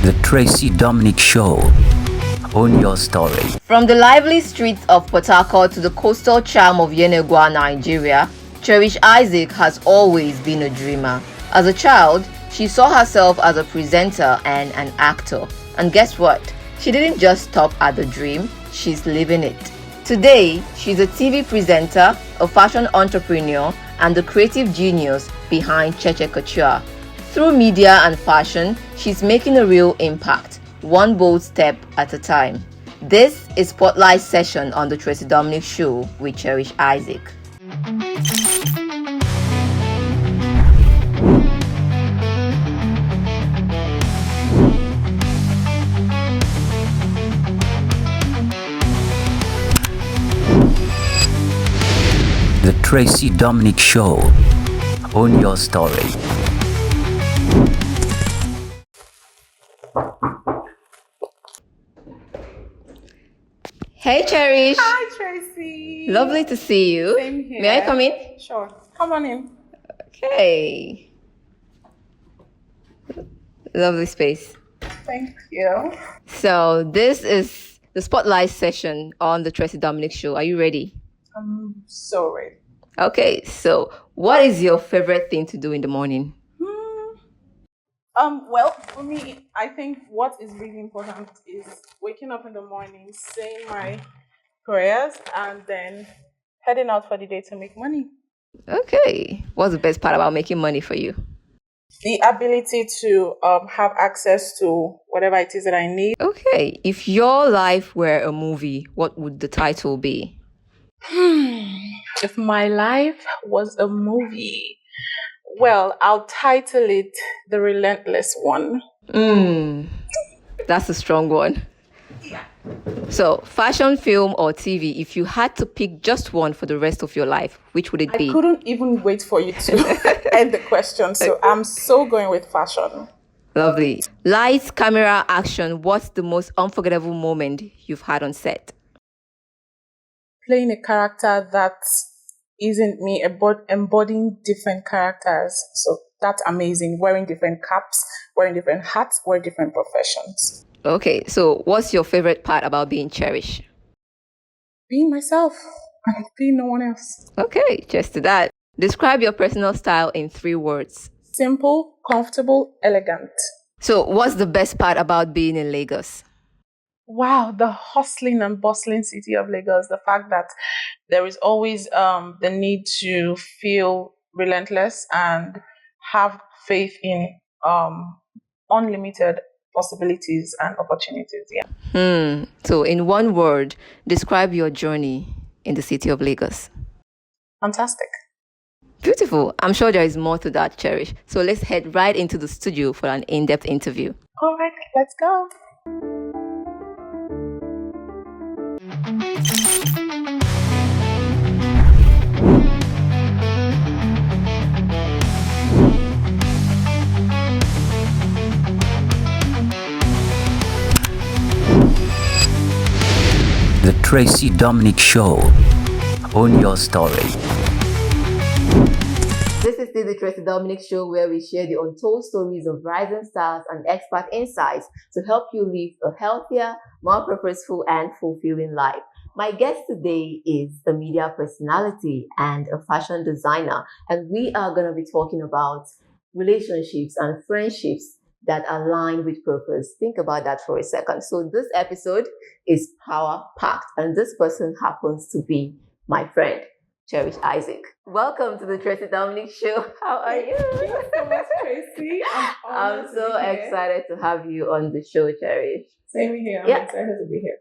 The Tracy Dominic Show. Own your story. From the lively streets of Port Harcourt to the coastal charm of Yenagoa, Nigeria, Cherish Isaac has always been a dreamer. As a child, she saw herself as a presenter and an actor. And guess what? She didn't just stop at the dream, she's living it. Today, she's a TV presenter, a fashion entrepreneur, and the creative genius behind Cheche Contour. Through media and fashion, she's making a real impact, one bold step at a time. This is Spotlight Session on the Tracy Dominic Show with Cherish Isaac. The Tracy Dominic Show. Own your story. Hey Cherish! Hi Tracy! Lovely to see you. Same here. May I come in? Sure. Come on in. Okay. Lovely space. Thank you. So this is the Spotlight Session on the Tracy Dominic Show. Are you ready? I'm so ready. Okay, so what is your favorite thing to do in the morning? Well, for me, I think what is really important is waking up in the morning, saying my prayers, and then heading out for the day to make money. Okay. What's the best part about making money for you? The ability to have access to whatever it is that I need. Okay. If your life were a movie, what would the title be? If my life was a movie, well, I'll title it The Relentless One. That's a strong one. Yeah. So, fashion, film, or TV, if you had to pick just one for the rest of your life, which would it be? I couldn't even wait for you to end the question, so I'm so going with fashion. Lovely. Lights, camera, action. What's the most unforgettable moment you've had on set? Playing a character that isn't me, embodying different characters. So that's amazing. Wearing different caps, wearing different hats, wearing different professions. Okay, so what's your favorite part about being Cherish? Being myself and being no one else. Okay, just to that. Describe your personal style in 3 words. Simple, comfortable, elegant. So what's the best part about being in Lagos? Wow, the hustling and bustling city of Lagos. The fact that there is always the need to feel relentless and have faith in unlimited possibilities and opportunities. Yeah. So in 1 word, describe your journey in the city of Lagos. Fantastic. Beautiful. I'm sure there is more to that, Cherish. So let's head right into the studio for an in-depth interview. All right, let's go. The Tracy Dominic Show. Own your story. This is still the Tracy Dominic Show, where we share the untold stories of rising stars and expert insights to help you live a healthier, more purposeful and fulfilling life. My guest today is a media personality and a fashion designer, and we are going to be talking about relationships and friendships that align with purpose. Think about that for a second. So this episode is power-packed, and this person happens to be my friend, Cherish Isaac. Welcome to the Tracy Dominic Show. How are you? Thank you so much, Tracy. I'm so excited to have you on the show, Cherish. Same here. I'm excited to be here.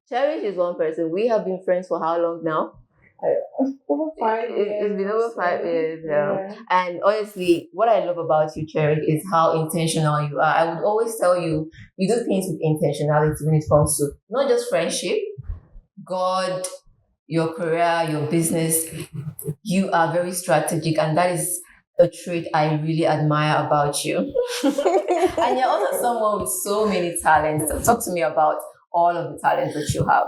Cherish is one person. We have been friends for how long now? Over 5 years. It's been over 5 years now. Yeah. And honestly, what I love about you, Cherish, is how intentional you are. I would always tell you, you do things with intentionality when it comes to not just friendship, God, your career, your business. You are very strategic, and that is a trait I really admire about you. And you're also someone with so many talents. So talk to me about all of the talents that you have.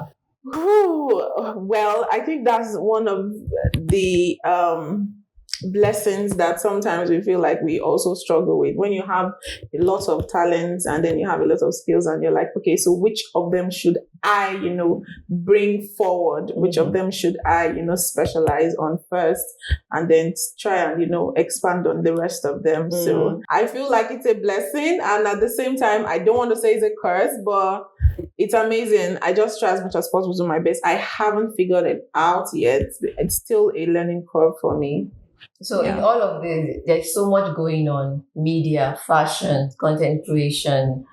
Ooh, well, I think that's one of the blessings that sometimes we feel like we also struggle with. When you have a lot of talents and then you have a lot of skills and you're like, okay, so which of them should I, bring forward? Which of them should I, specialize on first and then try and, expand on the rest of them. So I feel like it's a blessing. And at the same time, I don't want to say it's a curse, but it's amazing. I just try as much as possible to do my best. I haven't figured it out yet. It's still a learning curve for me. So in all of this, there's so much going on: media, fashion, content creation.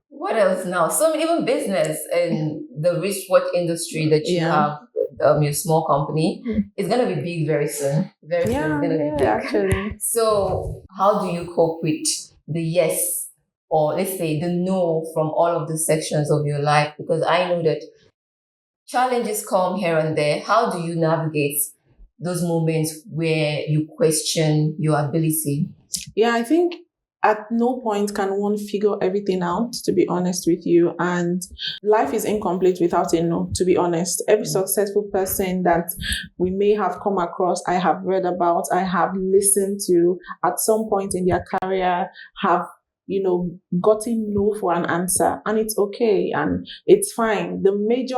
What else now? So even business and the wristwatch industry that you have, your small company, is going to be big very soon. Very soon, it's going to be big. Actually. So how do you cope with the yes, or let's say the no, from all of the sections of your life? Because I know that challenges come here and there. How do you navigate those moments where you question your ability? Yeah, I think at no point can one figure everything out, to be honest with you. And life is incomplete without a no, to be honest. Every successful person that we may have come across, I have read about, I have listened to, at some point in their career have gotten no for an answer, and it's okay and it's fine. The major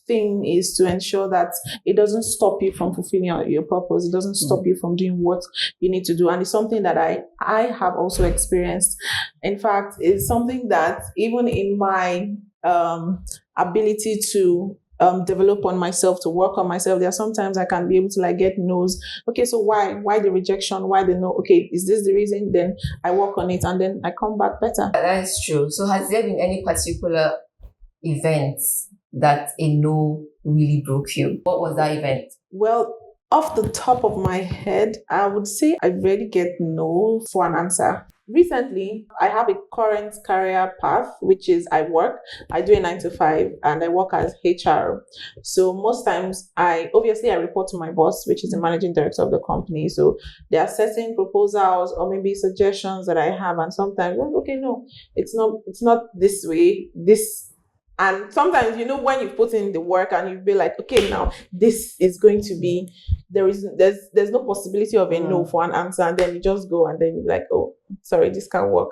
thing is to ensure that it doesn't stop you from fulfilling your purpose. It doesn't stop you from doing what you need to do. And it's something that I have also experienced. In fact, it's something that even in my ability to develop on myself, to work on myself, there are sometimes I can be able to get no's. Okay, so why the rejection? Why the no? Okay, is this the reason? Then I work on it and then I come back better. That is true. So has there been any particular event that a no really broke you? What was that event? Well, off the top of my head, I would say I rarely get no for an answer. Recently, I have a current career path, which is I do a 9 to 5 and I work as HR. So most times I report to my boss, which is the managing director of the company. So there are certain proposals or maybe suggestions that I have. And sometimes, okay, no, it's not this way, and sometimes, when you put in the work and you be like, okay, now this is going to be, there's no possibility of a no for an answer. And then you just go and then you're like, oh, sorry, this can't work.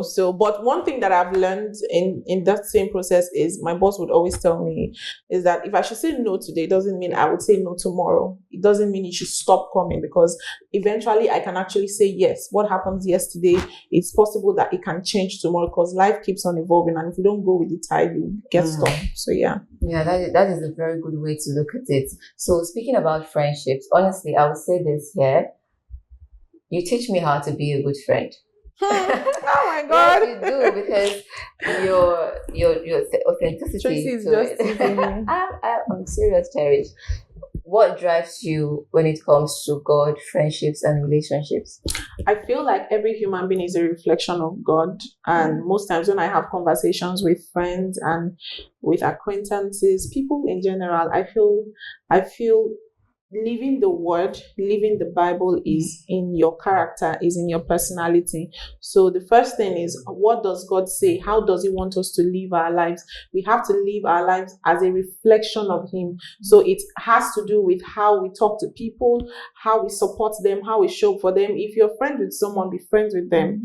So, but one thing that I've learned in that same process is my boss would always tell me is that if I should say no today, it doesn't mean I would say no tomorrow. It doesn't mean you should stop coming, because eventually I can actually say yes. What happens yesterday, it's possible that it can change tomorrow, because life keeps on evolving. And if you don't go with the tide, you get stuck. So yeah. Yeah, that is a very good way to look at it. So speaking about friendships, honestly, I would say this here. You teach me how to be a good friend. Oh my God! Yes, you do, because your authenticity. Tracy is just I'm serious, Cherish. What drives you when it comes to God, friendships, and relationships? I feel like every human being is a reflection of God. And most times when I have conversations with friends and with acquaintances, people in general, I feel living the word, living the Bible is in your character, is in your personality. So the first thing is, what does God say? How does He want us to live our lives? We have to live our lives as a reflection of Him. So it has to do with how we talk to people, how we support them, how we show up for them. If you're friends with someone, be friends with them.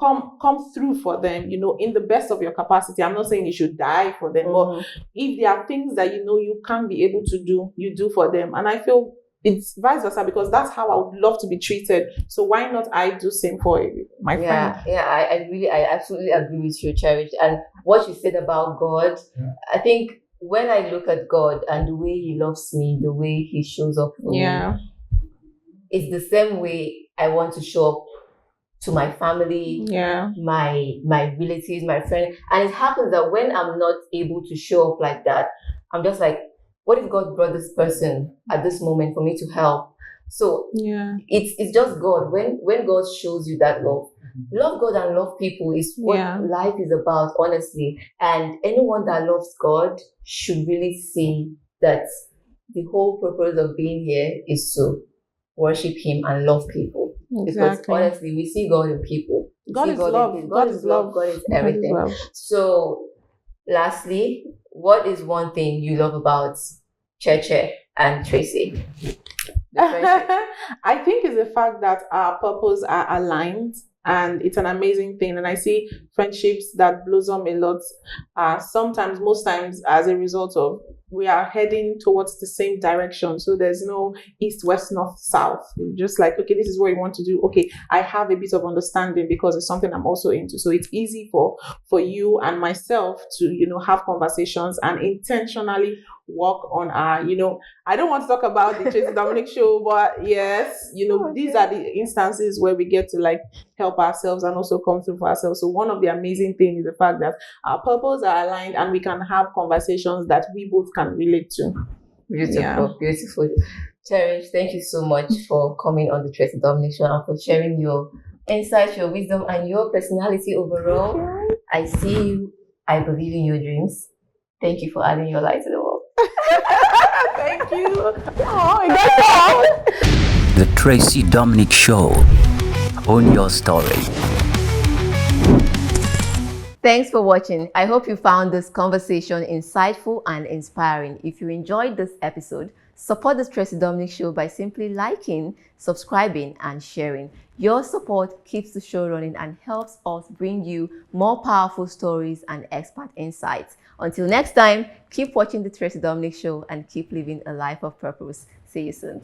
Come through for them, in the best of your capacity. I'm not saying you should die for them, but if there are things that you can't be able to do, you do for them. And I feel it's vice versa, because that's how I would love to be treated. So why not I do same for my friend? Yeah, I absolutely agree with you, Cherish. And what you said about God, I think when I look at God and the way He loves me, the way He shows up for me, it's the same way I want to show up to my family, my relatives, my friends. And it happens that when I'm not able to show up like that, I'm just like, what if God brought this person at this moment for me to help? So it's just God. When God shows you that love God and love people is what life is about, honestly. And anyone that loves God should really see that the whole purpose of being here is to worship Him and love people. Because honestly, we see God in people. God is love. God is love. God is everything. So lastly, what is one thing you love about Cheche and Tracy? The friendship. I think it's the fact that our purpose are aligned, and it's an amazing thing. And I see friendships that blossom a lot, sometimes, most times, as a result of we are heading towards the same direction. So there's no east, west, north, south. Just like, okay, this is what you want to do. Okay, I have a bit of understanding because it's something I'm also into. So it's easy for you and myself to, have conversations and intentionally work on our, I don't want to talk about the Tracy Dominic show, but yes, these are the instances where we get to like help ourselves and also come through for ourselves. So one of the amazing things is the fact that our purposes are aligned and we can have conversations that we both can relate to. Beautiful, beautiful. Cherish, thank you so much for coming on the Tracy Dominic show and for sharing your insights, your wisdom, and your personality overall. I see you. I believe in your dreams. Thank you for adding your light to the world. Thank you. Oh, it The Tracy Dominic Show. Own your story. Thanks for watching. I hope you found this conversation insightful and inspiring. If you enjoyed this episode, support the Tracy Dominic Show by simply liking, subscribing, and sharing. Your support keeps the show running and helps us bring you more powerful stories and expert insights. Until next time, keep watching the Tracy Dominic Show and keep living a life of purpose. See you soon.